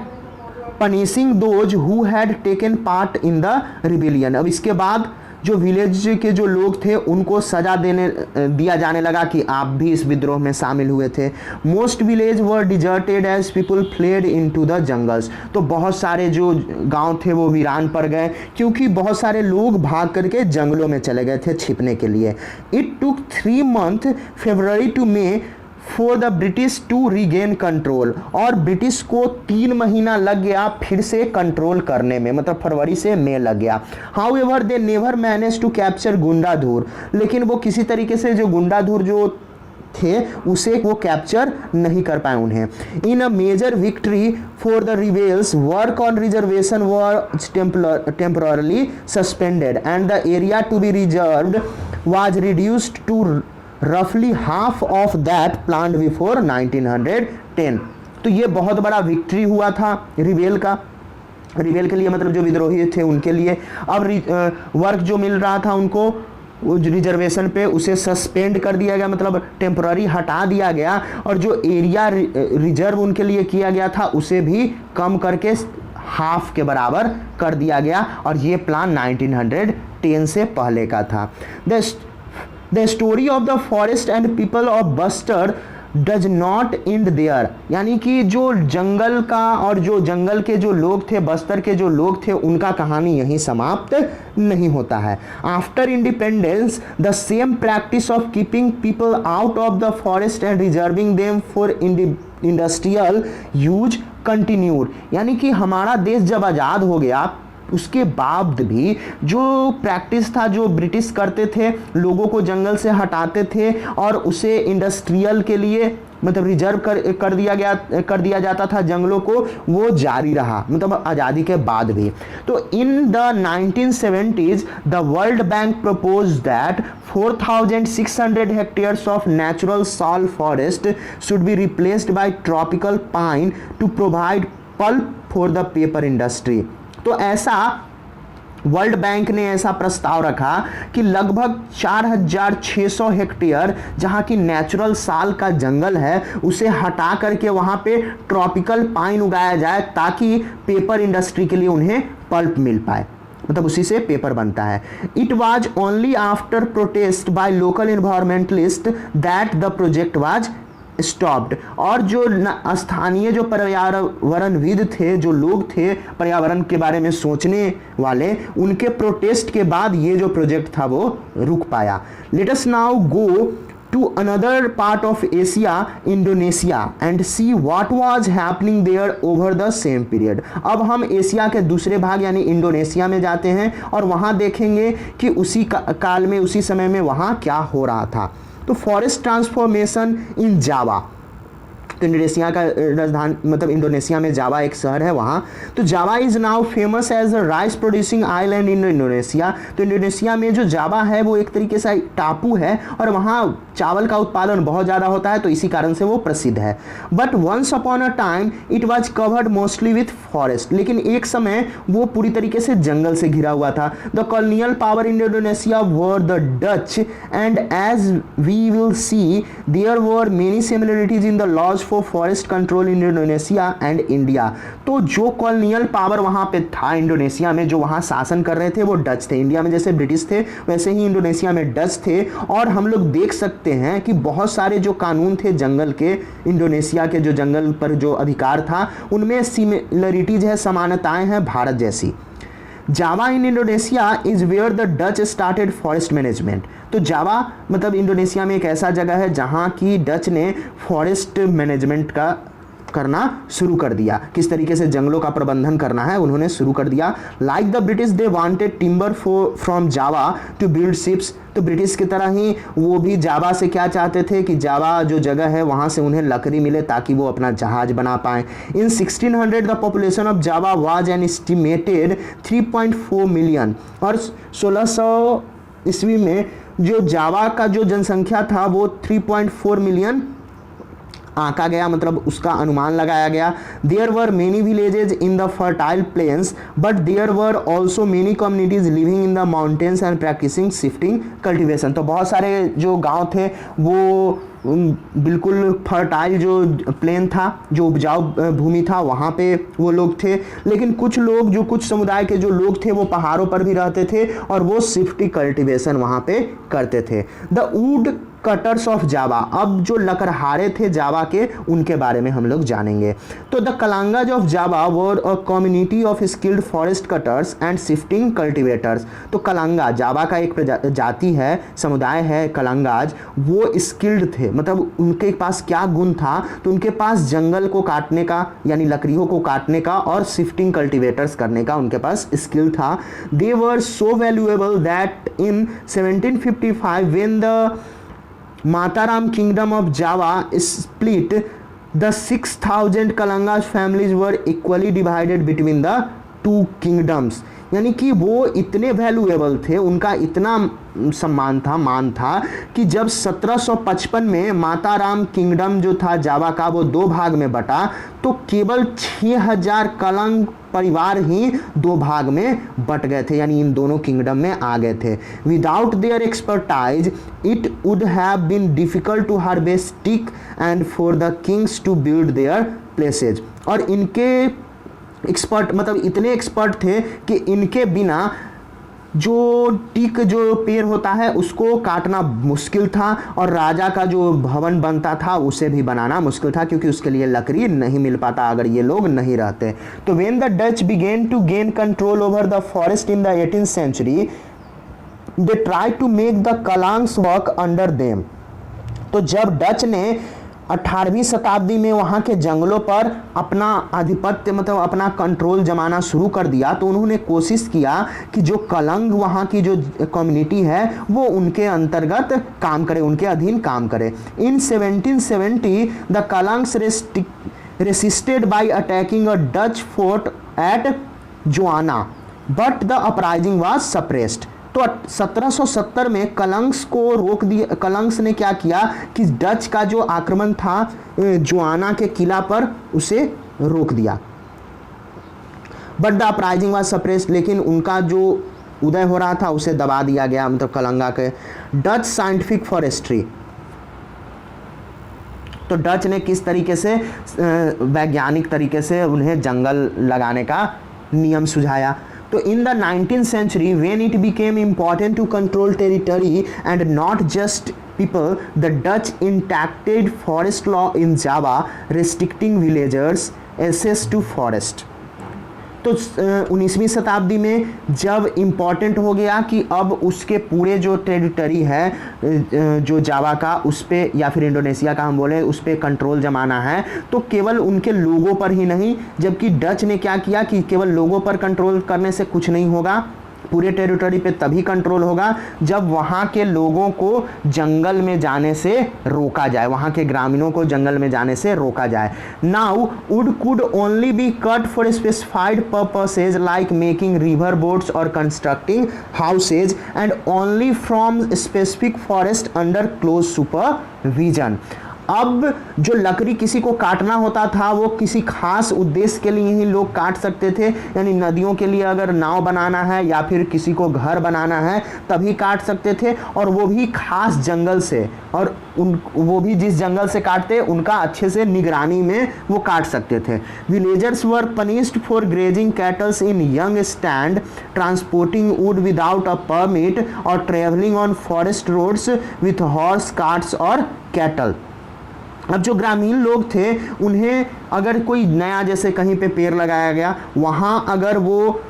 [SPEAKER 1] punishing those who had taken part in the rebellion. अब इसके बाद जो विलेज के जो लोग थे उनको सजा दिया जाने लगा कि आप भी इस विद्रोह में शामिल हुए थे। Most village were deserted as people fled into the jungles. तो बहुत सारे जो गांव थे वो वीरान पड़ गए क्योंकि बहुत सारे लोग भाग करके जंगलों में चले गए थे छिपने के लिए। It took 3 months February to May for the British to regain control. और ब्रिटिश को 3 महीना लग गया फिर से कंट्रोल करने में, मतलब फरवरी से मई लग गया। However they never manage to capture Gundadhur. लेकिन वो किसी तरीके से जो गुंडाधुर जो थे उसे वो कैप्चर नहीं कर पाए उन्हें। In a major victory for the rebels, work on reservation was temporarily suspended and the area to be reserved was reduced to रफली half of that planned before 1910। तो ये बहुत बड़ा विक्ट्री हुआ था रिबेल का, रिबेल के लिए, मतलब जो विद्रोही थे उनके लिए। अब वर्क जो मिल रहा था उनको रिजर्वेशन पे उसे सस्पेंड कर दिया गया, मतलब टेम्पररी हटा दिया गया, और जो एरिया रिजर्व उनके लिए किया गया था उसे भी कम करके हाफ के बराबर कर दिया गया। और ये प्लान 1910 से पहले का था। The story of the forest and people of Buster does not end there। यानी कि जो जंगल का और जो जंगल के जो लोग थे, बस्तर के जो लोग थे, उनका कहानी यहीं समाप्त नहीं होता है। After independence the same practice of keeping people out of the forest and reserving them for industrial use continued. यानी कि हमारा देश जब आज़ाद हो गया उसके बाद भी जो प्रैक्टिस था, जो ब्रिटिश करते थे, लोगों को जंगल से हटाते थे और उसे इंडस्ट्रियल के लिए मतलब रिजर्व कर दिया जाता था जंगलों को, वो जारी रहा, मतलब आज़ादी के बाद भी। तो in the 1970s the world bank propose that 4,600 hectares of natural sal forest should be replaced by tropical pine to provide pulp for the paper industry। तो ऐसा वर्ल्ड बैंक ने ऐसा प्रस्ताव रखा कि लगभग 4,600 हेक्टेयर जहां की नेचुरल साल का जंगल है उसे हटा करके वहां पे ट्रॉपिकल पाइन उगाया जाए ताकि पेपर इंडस्ट्री के लिए उन्हें पल्प मिल पाए, मतलब उसी से पेपर बनता है। It was only after protest by local environmentalist that the project was stopped. और जो स्थानीय जो पर्यावरणविद थे, जो लोग थे पर्यावरण के बारे में सोचने वाले, उनके प्रोटेस्ट के बाद ये जो प्रोजेक्ट था वो रुक पाया। Let us now go to another part of Asia, Indonesia, and see what was happening there over the same period. अब हम एशिया के दूसरे भाग यानी इंडोनेशिया में जाते हैं और वहाँ देखेंगे कि उसी काल में, उसी समय में वहाँ क्या हो रहा था। तो फॉरेस्ट ट्रांसफॉर्मेशन इन जावा, तो इंडोनेशिया का राजधानी मतलब इंडोनेशिया में जावा एक शहर है वहाँ। तो Java is now famous as a rice producing island in Indonesia. तो इंडोनेशिया में जो जावा है वो एक तरीके से टापू है और वहाँ चावल का उत्पादन बहुत ज़्यादा होता है, तो इसी कारण से वो प्रसिद्ध है। But once upon a time it was covered mostly with forest, लेकिन एक समय वो पूरी तरीके से जंगल से घिरा हुआ था। The colonial power in Indonesia were the Dutch and as we will see there were many similarities in the laws for forest control in Indonesia and India. तो जो कॉलोनियल पावर वहाँ पे था इंडोनेशिया में, जो वहाँ शासन कर रहे थे वो डच थे। इंडिया में जैसे ब्रिटिश थे वैसे ही इंडोनेशिया में डच थे। और हम लोग देख सकते हैं कि बहुत सारे जो कानून थे जंगल के, इंडोनेशिया के जो जंगल पर जो अधिकार था उनमें सिमिलरिटीज है, समानताएं हैं भारत जैसी। Java in Indonesia is where the Dutch started forest management. तो जावा मतलब इंडोनेशिया में एक ऐसा जगह है जहाँ की डच ने फॉरेस्ट मैनेजमेंट का करना शुरू कर दिया, किस तरीके से जंगलों का प्रबंधन करना है उन्होंने शुरू कर दिया। Like the British they wanted timber from Java to build ships. तो ब्रिटिश की तरह ही वो भी जावा से क्या चाहते थे कि जावा जो जगह है वहाँ से उन्हें लकड़ी मिले ताकि वो अपना जहाज बना पाएँ। इन 1600 the population of Java was an estimated 3.4 million. और 1600 ईस्वी में जो जावा का जो जनसंख्या था वो 3.4 मिलियन आंका गया, मतलब उसका अनुमान लगाया गया। There were many villages in the fertile plains but there were also many communities living in the mountains and practising shifting cultivation. तो बहुत सारे जो गांव थे वो बिल्कुल फर्टाइल जो प्लेन था, जो उपजाऊ भूमि था, वहाँ पे वो लोग थे। लेकिन कुछ लोग जो कुछ समुदाय के जो लोग थे वो पहाड़ों पर भी रहते थे और वो शिफ्टिंग कल्टिवेशन वहाँ पे करते थे। The wood cutters of Java, अब जो लकड़हारे थे जावा के उनके बारे में हम लोग जानेंगे। तो the Kalangs of Java were a community of skilled forest cutters and shifting cultivators. तो कलांगा जावा का एक जाति है, समुदाय है कलांगाज, वो स्किल्ड थे, मतलब उनके पास क्या गुण था, तो उनके पास जंगल को काटने का यानी लकड़ियों को काटने का और शिफ्टिंग कल्टिवेटर्स करने का उनके पास स्किल था। They were so valuable that in 1755 when the Mataram kingdom of Java split, the 6,000 Kalangas families were equally divided between the two kingdoms। यानी कि वो इतने वैल्यूएबल थे, उनका इतना सम्मान था, मान था कि जब 1755 में माताराम किंगडम जो था जावा का वो दो भाग में बटा तो केवल 6000 कलंग परिवार ही दो भाग में बट गए थे, यानी इन दोनों किंगडम में आ गए थे। Without their expertise it would have been difficult to harvest teak and for the kings to build their places. और इनके एक्सपर्ट मतलब इतने एक्सपर्ट थे कि इनके बिना जो टीक जो पेड़ होता है उसको काटना मुश्किल था और राजा का जो भवन बनता था उसे भी बनाना मुश्किल था, क्योंकि उसके लिए लकड़ी नहीं मिल पाता अगर ये लोग नहीं रहते। तो when the Dutch began to gain control over the forest in the 18th century they try to make the Kalangs work under them. तो जब डच ने 18वीं शताब्दी में वहाँ के जंगलों पर अपना आधिपत्य मतलब अपना कंट्रोल जमाना शुरू कर दिया, तो उन्होंने कोशिश किया कि जो कलंग वहाँ की जो कम्युनिटी है वो उनके अंतर्गत काम करे, उनके अधीन काम करे। In 1770 the Kalangs resisted by attacking a Dutch fort at Joana but the uprising was suppressed. तो 1770 में कलंग्स को रोक दिया। कलंग्स ने क्या किया कि डच का जो आक्रमण था जोआना के किला पर उसे रोक दिया। But the uprising was suppressed, लेकिन उनका जो उदय हो रहा था उसे दबा दिया गया, मतलब कलंगा के। डच साइंटिफिक फॉरेस्ट्री, तो डच ने किस तरीके से वैज्ञानिक तरीके से उन्हें जंगल लगाने का नियम सुझाया। तो in the 19th century when it became important to control territory and not just people, the Dutch enacted forest law in Java restricting villagers' access to forest। तो 19वीं शताब्दी में जब इम्पॉर्टेंट हो गया कि अब उसके पूरे जो टेरिटरी है जो जावा का उस पर या फिर इंडोनेशिया का हम बोले उस पर कंट्रोल जमाना है, तो केवल उनके लोगों पर ही नहीं, जबकि डच ने क्या किया कि केवल लोगों पर कंट्रोल करने से कुछ नहीं होगा, पूरे टेरिटरी पे तभी कंट्रोल होगा जब वहाँ के लोगों को जंगल में जाने से रोका जाए, वहाँ के ग्रामीणों को जंगल में जाने से रोका जाए। Now wood could only be cut for specified purposes like making river boats और constructing houses and only from specific forest under close supervision. अब जो लकड़ी किसी को काटना होता था वो किसी खास उद्देश्य के लिए ही लोग काट सकते थे, यानी नदियों के लिए अगर नाव बनाना है या फिर किसी को घर बनाना है तभी काट सकते थे, और वो भी खास जंगल से, और वो भी जिस जंगल से काटते उनका अच्छे से निगरानी में वो काट सकते थे। Villagers were punished for grazing cattles in young stand, transporting wood without a permit और travelling on forest roads with horse carts और कैटल। अब जो ग्रामीण लोग थे उन्हें अगर कोई नया जैसे कहीं पे पेड़ लगाया गया, वहाँ अगर वो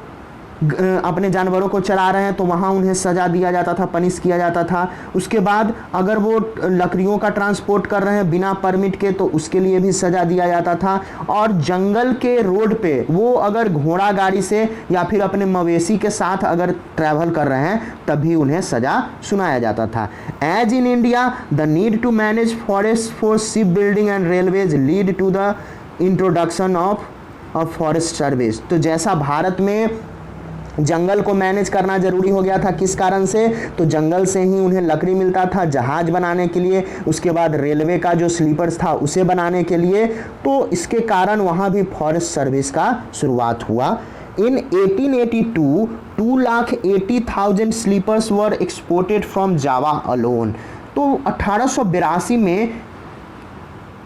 [SPEAKER 1] अपने जानवरों को चरा रहे हैं तो वहाँ उन्हें सज़ा दिया जाता था, पनिश किया जाता था। उसके बाद अगर वो लकड़ियों का ट्रांसपोर्ट कर रहे हैं बिना परमिट के तो उसके लिए भी सज़ा दिया जाता था। और जंगल के रोड पे वो अगर घोड़ा गाड़ी से या फिर अपने मवेशी के साथ अगर ट्रैवल कर रहे हैं तभी उन्हें सज़ा सुनाया जाता था। As in India the need to manage forest for ship building and railways lead to the introduction of forest service. तो जैसा भारत में जंगल को मैनेज करना जरूरी हो गया था, किस कारण से, तो जंगल से ही उन्हें लकड़ी मिलता था जहाज बनाने के लिए, उसके बाद रेलवे का जो स्लीपर्स था उसे बनाने के लिए, तो इसके कारण वहाँ भी फॉरेस्ट सर्विस का शुरुआत हुआ। In 1882 2,80,000 sleepers were exported from Java alone. तो 1882 में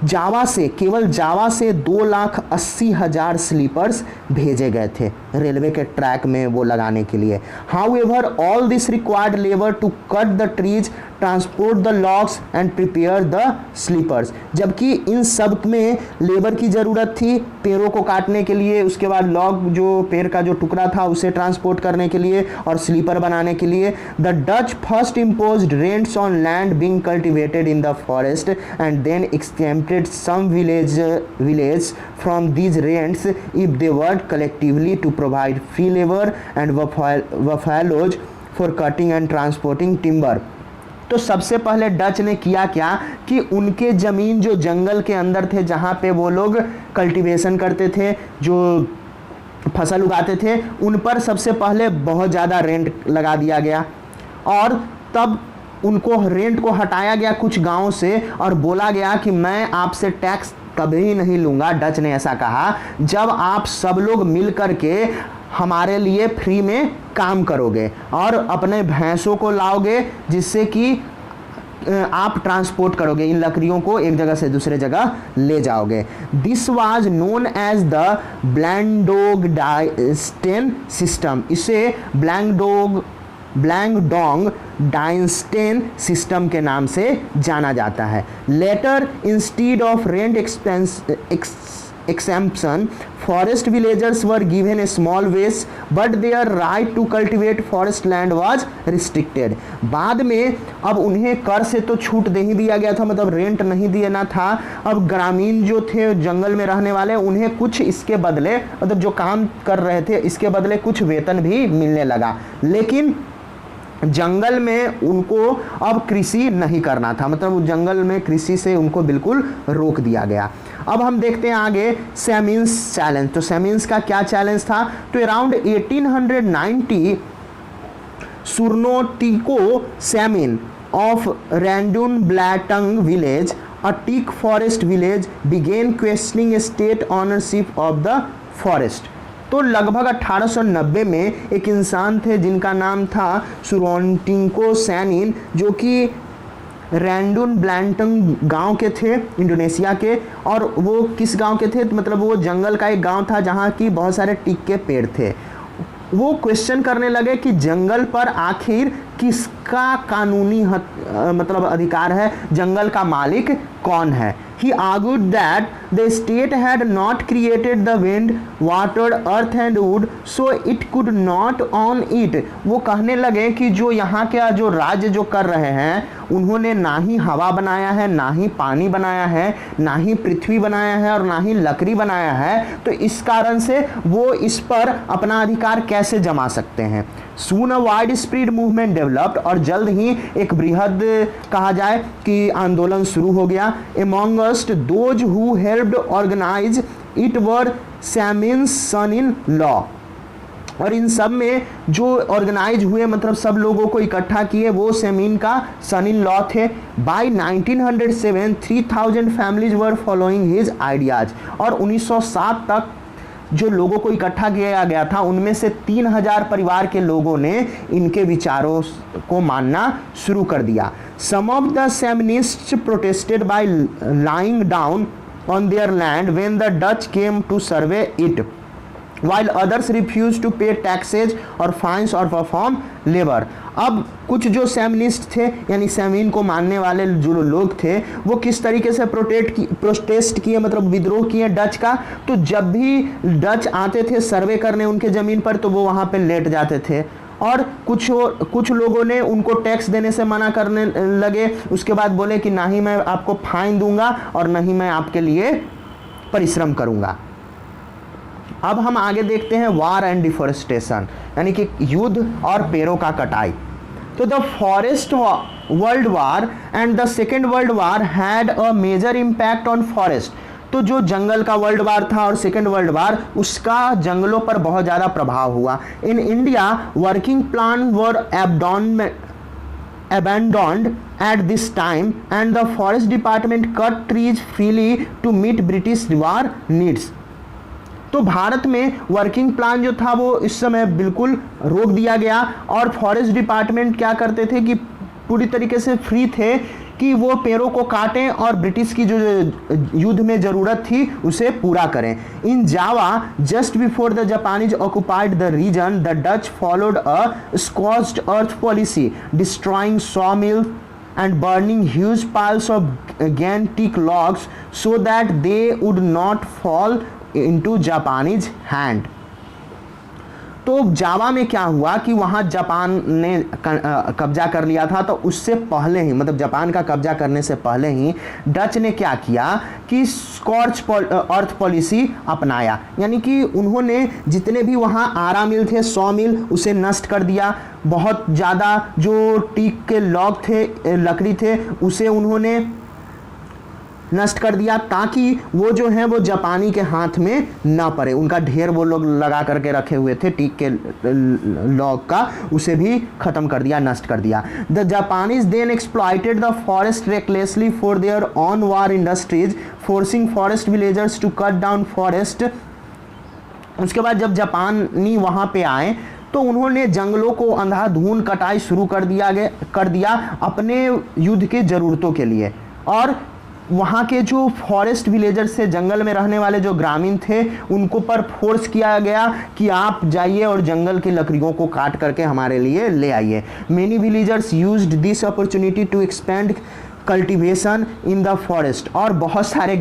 [SPEAKER 1] जावा से, केवल जावा से 2,80,000 स्लीपर्स भेजे गए थे रेलवे के ट्रैक में वो लगाने के लिए। However all this required labour to cut the trees, transport the logs and prepare the sleepers. जबकि इन सब में लेबर की ज़रूरत थी पेड़ों को काटने के लिए, उसके बाद लॉग जो पेड़ का जो टुकड़ा था उसे ट्रांसपोर्ट करने के लिए और स्लीपर बनाने के लिए। The Dutch first imposed rents on land being cultivated in the forest and then exempted some village from these rents if they worked collectively to provide free labor and buffaloes for cutting and transporting timber। तो सबसे पहले Dutch ने किया क्या कि उनके ज़मीन जो जंगल के अंदर थे जहाँ पे वो लोग कल्टीवेशन करते थे, जो फसल उगाते थे, उन पर सबसे पहले बहुत ज़्यादा रेंट लगा दिया गया और तब उनको रेंट को हटाया गया कुछ गांवों से और बोला गया कि मैं आपसे टैक्स कभी नहीं लूँगा। डच ने ऐसा कहा जब आप सब लोग मिल कर के हमारे लिए फ्री में काम करोगे और अपने भैंसों को लाओगे जिससे कि आप ट्रांसपोर्ट करोगे, इन लकड़ियों को एक जगह से दूसरे जगह ले जाओगे। This was known as the blandongdiensten system. इसे ब्लैंकडोंग डाइंस्टेन सिस्टम के नाम से जाना जाता है। Later instead of rent exemption, forest villagers were given a small wage, but their right to cultivate forest land was restricted। बाद में अब उन्हें कर से तो छूट दे ही दिया गया था, मतलब रेंट नहीं देना था। अब ग्रामीण जो थे जंगल में रहने वाले उन्हें कुछ इसके बदले, मतलब जो काम कर रहे थे इसके बदले कुछ वेतन भी मिलने लगा, लेकिन जंगल में उनको अब कृषि नहीं करना था, मतलब जंगल में कृषि से उनको बिल्कुल रोक दिया गया। अब हम देखते हैं आगे सेमिन्स चैलेंज। तो सेमिन्स का क्या चैलेंज था, तो around 1890 Surontiko Samin of Randublatung village, a teak forest village, began questioning state ownership of the forest. तो लगभग 1890 में एक इंसान थे जिनका नाम था सुरोनटिको सैनिन, जो कि रेंडुनब्लैटंग गांव के थे इंडोनेशिया के। और वो किस गांव के थे, मतलब वो जंगल का एक गांव था जहां की बहुत सारे टीक के पेड़ थे। वो क्वेश्चन करने लगे कि जंगल पर आखिर किसका कानूनी मतलब अधिकार है, जंगल का मालिक कौन है। He argued that the state had not created the wind, water, earth and wood, so it could not own it। वो कहने लगे कि जो यहाँ के जो राज्य जो कर रहे हैं उन्होंने ना ही हवा बनाया है, ना ही पानी बनाया है, ना ही पृथ्वी बनाया है और ना ही लकड़ी बनाया है, तो इस कारण से वो इस पर अपना अधिकार कैसे जमा सकते हैं। Soon a widespread movement developed, और जल्द ही एक बृहद कहा जाए कि आंदोलन शुरू हो गया। Amongst those who helped organize it were Samin's son-in-law, और इन सब में जो ऑर्गेनाइज हुए मतलब सब लोगों को इकट्ठा किए वो सेमिन का सन इन लॉ थे। By 1907 3000 families were following his ideas, और 1907 तक जो लोगों को इकट्ठा किया गया था उनमें से 3000 परिवार के लोगों ने इनके विचारों को मानना शुरू कर दिया। Some of the Saminists protested by lying down on their land when the Dutch came to survey it, while others refused to pay taxes or fines or perform labor। अब कुछ जो सैमनिस्ट थे यानी सैमीन को मानने वाले जो लोग थे वो किस तरीके से प्रोटेस्ट किए मतलब विद्रोह किए डच का। तो जब भी डच आते थे सर्वे करने उनके ज़मीन पर तो वो वहाँ पे लेट जाते थे, और कुछ लोगों ने उनको टैक्स देने से मना करने लगे। उसके बाद बोले कि ना ही मैं आपको फाइन दूंगा और ना ही मैं आपके लिए परिश्रम करूँगा। अब हम आगे देखते हैं वार एंड डिफोरेस्टेशन, यानी कि युद्ध और पेड़ों का कटाई। तो the forest world war and the second world war had a major impact on forest. तो जो जंगल का वर्ल्ड वार था और सेकेंड वर्ल्ड वार उसका जंगलों पर बहुत ज़्यादा प्रभाव हुआ। In India working plan were abandoned at this time and the forest department cut trees freely to meet British war needs। तो भारत में वर्किंग प्लान जो था वो इस समय बिल्कुल रोक दिया गया, और फॉरेस्ट डिपार्टमेंट क्या करते थे कि पूरी तरीके से फ्री थे कि वो पेड़ों को काटें और ब्रिटिश की जो युद्ध में ज़रूरत थी उसे पूरा करें। In Java just before the Japanese occupied the region the Dutch followed a scorched earth policy destroying saw mill and burning huge piles of gigantic logs so that they would not fall into Japanese hand। तो जावा में क्या हुआ कि वहाँ Japan ने कब्जा कर लिया था, तो उससे पहले ही मतलब जापान का कब्जा करने से पहले ही डच ने क्या किया कि स्कॉच अर्थ पॉलिसी अपनाया, यानी कि उन्होंने जितने भी वहाँ आरा मिल थे 100 मिल उसे नष्ट कर दिया। बहुत ज़्यादा जो टीक के लॉग थे लकड़ी थे उसे उन्होंने नष्ट कर दिया ताकि वो जो है वो जापानी के हाथ में ना पड़े। उनका ढेर वो लोग लगा करके रखे हुए थे टीक के लॉग का, उसे भी ख़त्म कर दिया, नष्ट कर दिया। The Japanese then exploited the forest recklessly for their own war industries forcing forest villagers to cut down forest. उसके बाद जब जापानी वहाँ पे आए तो उन्होंने जंगलों को अंधाधुंध कटाई शुरू कर दिया अपने युद्ध के ज़रूरतों के लिए, और वहाँ के जो फॉरेस्ट विलेजर्स थे जंगल में रहने वाले जो ग्रामीण थे उनको पर फोर्स किया गया कि आप जाइए और जंगल की लकड़ियों को काट करके हमारे लिए ले आइए। Many villagers used this opportunity to expand cultivation in the forest, और बहुत सारे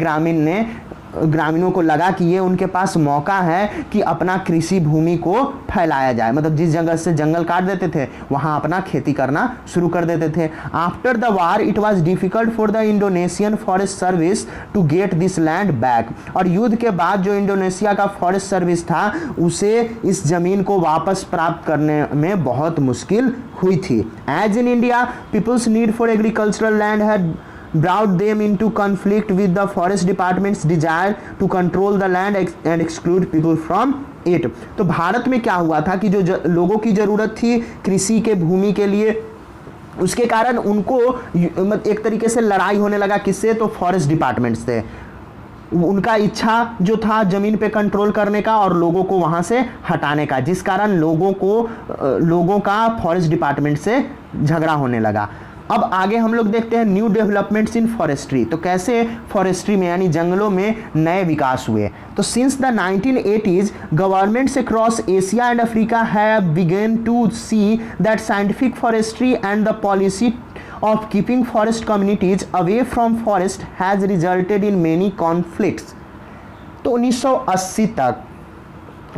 [SPEAKER 1] ग्रामीणों को लगा कि ये उनके पास मौका है कि अपना कृषि भूमि को फैलाया जाए, मतलब जिस जगह से जंगल काट देते थे वहाँ अपना खेती करना शुरू कर देते थे। After the war it was difficult for the Indonesian forest service to get this land back, और युद्ध के बाद जो इंडोनेशिया का फॉरेस्ट सर्विस था उसे इस ज़मीन को वापस प्राप्त करने में बहुत मुश्किल हुई थी। As in India peoples need for agricultural land had brought them into conflict with the forest department's desire to control the land and exclude people from it। तो भारत में क्या हुआ था कि जो लोगों की ज़रूरत थी कृषि के भूमि के लिए, उसके कारण उनको एक तरीके से लड़ाई होने लगा। किससे? तो फॉरेस्ट डिपार्टमेंट से। उनका इच्छा जो था ज़मीन पे कंट्रोल करने का और लोगों को वहाँ से हटाने का, जिस कारण लोगों का फॉरेस्ट डिपार्टमेंट से झगड़ा होने लगा। अब आगे हम लोग देखते हैं न्यू डेवलपमेंट्स इन फॉरेस्ट्री। तो कैसे फॉरेस्ट्री में यानी जंगलों में नए विकास हुए। तो since the 1980s governments across Asia and Africa have begun to see that scientific forestry and the policy of keeping forest communities away from forest has resulted in many conflicts। तो 1980 तक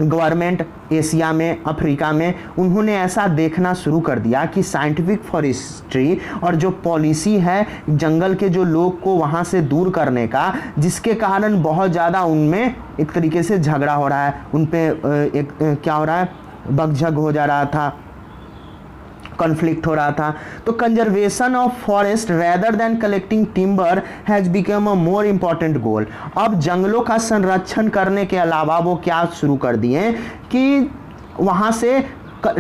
[SPEAKER 1] गवर्नमेंट एशिया में, Africa में उन्होंने ऐसा देखना शुरू कर दिया कि साइंटिफिक फॉरेस्ट्री और जो पॉलिसी है जंगल के जो लोग को वहाँ से दूर करने का, जिसके कारण बहुत ज़्यादा उनमें एक तरीके से झगड़ा हो रहा है, उन पे एक क्या हो रहा है, बकझक हो जा रहा था, कॉन्फ्लिक्ट हो रहा था। तो conservation of forest rather than collecting timber has become a more important goal. अब जंगलों का संरक्षण करने के अलावा वो क्या शुरू कर दिए कि वहाँ से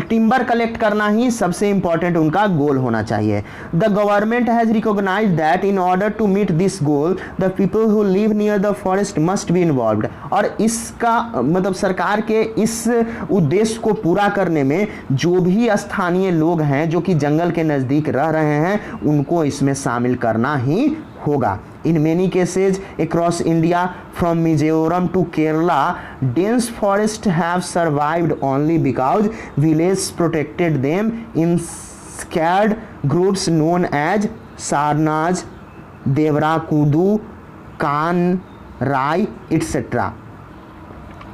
[SPEAKER 1] टिम्बर कलेक्ट करना ही सबसे इंपॉर्टेंट उनका गोल होना चाहिए। The government has recognise that in order to meet this goal the people who live near the forest must be involved. और इसका मतलब सरकार के इस उद्देश्य को पूरा करने में जो भी स्थानीय लोग हैं जो कि जंगल के नज़दीक रह रहे हैं उनको इसमें शामिल करना ही होगा। In many cases across India, from Mizoram to Kerala, dense forests have survived only because villages protected them in scared groups known as Sarnaj, Devra Kudu, Kan, Rai, etc.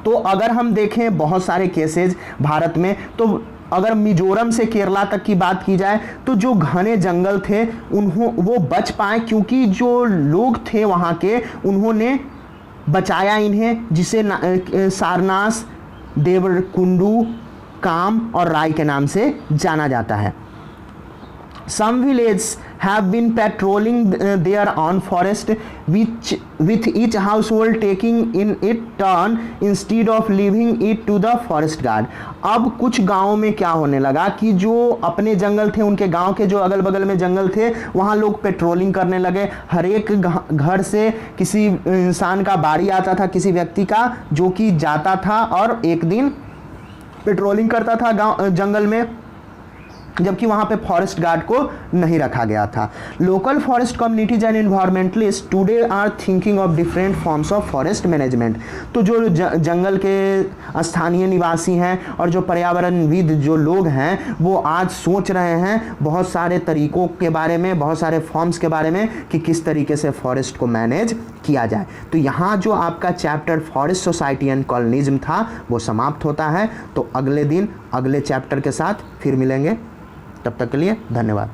[SPEAKER 1] तो अगर हम देखें बहुत सारे केसेज भारत में, तो अगर मिजोरम से केरला तक की बात की जाए तो जो घने जंगल थे वो बच पाए क्योंकि जो लोग थे वहाँ के उन्होंने बचाया इन्हें, जिसे सारनास, देवरकुंडू, काम और राय के नाम से जाना जाता है। Some villages have been patrolling their own forest, with each household taking in it turn instead of leaving it to the forest guard। अब कुछ गाँवों में क्या होने लगा कि जो अपने जंगल थे, उनके गांव के जो अगल बगल में जंगल थे, वहाँ लोग पेट्रोलिंग करने लगे। हर एक घर से किसी इंसान का बारी आता था, किसी व्यक्ति का, जो कि जाता था और एक दिन पेट्रोलिंग करता था गाँव जंगल में, जबकि वहाँ पे फॉरेस्ट गार्ड को नहीं रखा गया था। Local forest communities and environmentalist today are thinking of different forms of forest management. तो जो जंगल के स्थानीय निवासी हैं और जो पर्यावरणविद जो लोग हैं वो आज सोच रहे हैं बहुत सारे तरीकों के बारे में, बहुत सारे फॉर्म्स के बारे में कि किस तरीके से फॉरेस्ट को मैनेज किया जाए। तो यहाँ जो आपका chapter forest society and colonialism था वो समाप्त होता है। तो अगले दिन अगले चैप्टर के साथ फिर मिलेंगे। तब तक के लिए धन्यवाद।